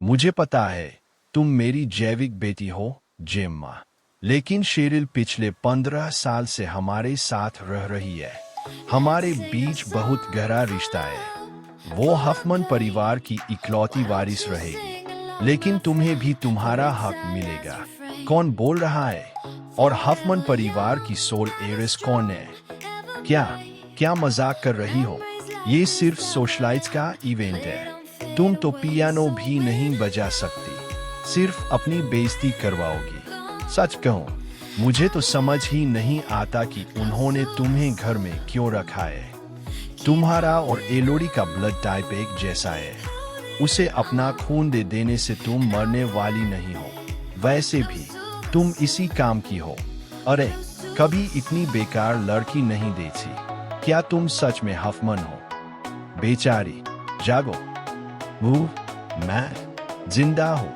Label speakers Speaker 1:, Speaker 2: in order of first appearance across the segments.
Speaker 1: मुझे पता है तुम मेरी जैविक बेटी हो जेम्मा, लेकिन शेरिल पिछले 15 साल से हमारे साथ रह रही है। हमारे बीच बहुत गहरा रिश्ता है। वो हफमन परिवार की इकलौती वारिस रहेगी, लेकिन तुम्हें भी तुम्हारा हक मिलेगा। कौन बोल रहा है? और हफमन परिवार की सोल एरिस कौन है? क्या क्या मजाक कर रही हो? ये सिर्फ सोशलाइट्स का इवेंट है। तुम तो पियानो भी नहीं बजा सकती, सिर्फ अपनी बेइज्जती करवाओगी। सच कहूं, मुझे तो समझ ही नहीं आता कि उन्होंने तुम्हें घर में क्यों रखा है। तुम्हारा और एलोडी का ब्लड टाइप एक जैसा है। उसे अपना खून दे देने से तुम मरने वाली नहीं हो। वैसे भी तुम इसी काम की हो। अरे, कभी इतनी बेकार लड़की नहीं देखी। क्या तुम सच में हफमन हो? बेचारी, जागो। वो मैं जिंदा हूँ।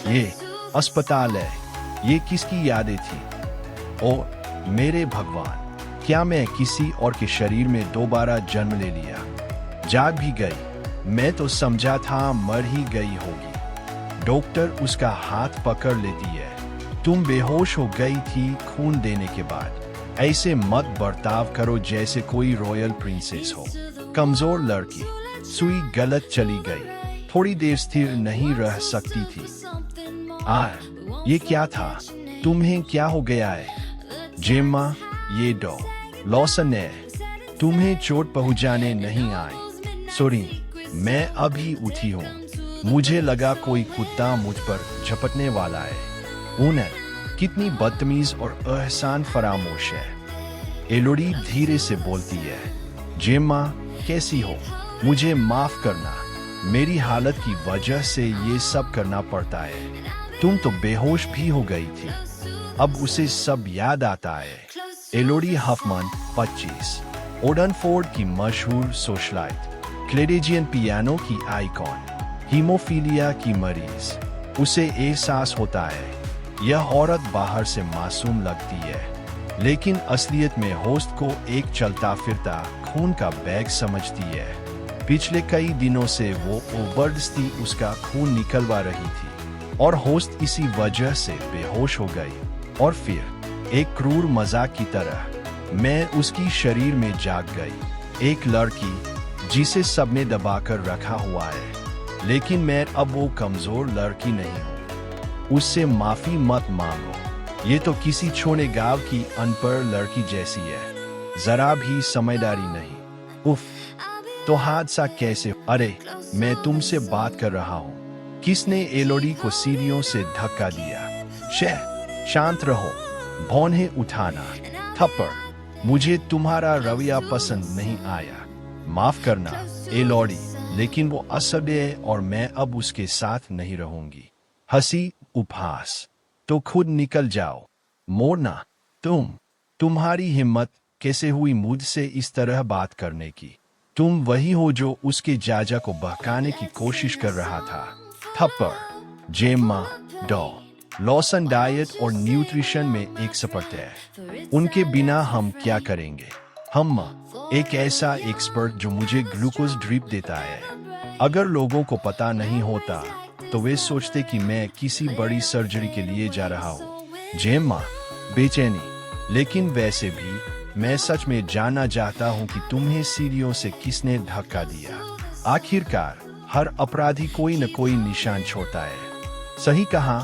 Speaker 1: ये अस्पताल है। ये किसकी यादें थी? ओ मेरे भगवान, क्या मैं किसी और के शरीर में दोबारा जन्म ले लिया? जाग भी गई। मैं तो समझा था मर ही गई होगी। डॉक्टर उसका हाथ पकड़ लेती है। तुम बेहोश हो गई थी खून देने के बाद। ऐसे मत बर्ताव करो जैसे कोई रॉयल प्रिंसेस हो। कमजोर लड़की। सुई गलत चली गई। थोड़ी देर स्थिर नहीं रह सकती थी। ये क्या था? तुम्हें क्या हो गया है? जेम्मा, ये डॉ लॉसन है। तुम्हें चोट पहुंचाने नहीं आई। सॉरी, मैं अभी उठी हूँ। मुझे लगा कोई कुत्ता मुझ पर झपटने वाला है। उन्हें कितनी बदतमीज और एहसान फरामोश है। एलोडी धीरे से बोलती है। जेम्मा, कैसी हो? मुझे माफ करना। मेरी हालत की वजह से ये सब करना पड़ता है। तुम तो बेहोश भी हो गई थी। अब उसे सब याद आता है। एलोडी हफमन 25, ओडनफोर्ड की मशहूर सोशलाइट, क्लेडेजियन पियानो की आइकॉन, हीमोफीलिया की मरीज। उसे एहसास होता है यह औरत बाहर से मासूम लगती है, लेकिन असलियत में होस्ट को एक चलता फिरता खून का बैग समझती है। पिछले कई दिनों से वो जबरदस्ती उसका खून निकलवा रही थी और होस्ट इसी वजह से बेहोश हो गई। और फिर एक क्रूर मजाक की तरह मैं उसकी शरीर में जाग गई। एक लड़की जिसे सबने दबाकर रखा हुआ है, लेकिन मैं अब वो कमजोर लड़की नहीं हूँ। उससे माफी मत मांगो। ये तो किसी छोटे गांव की अनपढ़ लड़की जैसी है, जरा भी समझदारी नहीं। उफ, तो हादसा कैसे? अरे, मैं तुमसे बात कर रहा हूँ। किसने एलोडी को सीढ़ियों से धक्का दिया? शांत रहो। भौंहे उठाना। थप्पड़। मुझे तुम्हारा रवैया पसंद नहीं आया। माफ करना एलोडी, लेकिन वो असभ्य है और मैं अब उसके साथ नहीं रहूंगी। हंसी, उपहास। तो खुद निकल जाओ। मोड़ना। तुम्हारी हिम्मत कैसे हुई मुझसे इस तरह बात करने की? तुम वही हो जो उसके जाजा को बहकाने की कोशिश कर रहा था। थप्पड़। जेम्मा, डॉ लॉसन डाइट और न्यूट्रिशन में एक्सपर्ट है। उनके बिना हम क्या करेंगे? हम एक ऐसा एक्सपर्ट जो मुझे ग्लूकोज ड्रिप देता है। अगर लोगों को पता नहीं होता तो वे सोचते कि मैं किसी बड़ी सर्जरी के लिए जा रहा हूँ। जेम्मा, बेचैनी। लेकिन वैसे भी मैं सच में जानना चाहता हूँ कि तुम्हें सीढ़ियों से किसने धक्का दिया। आखिरकार हर अपराधी कोई न कोई निशान छोड़ता है। सही कहा।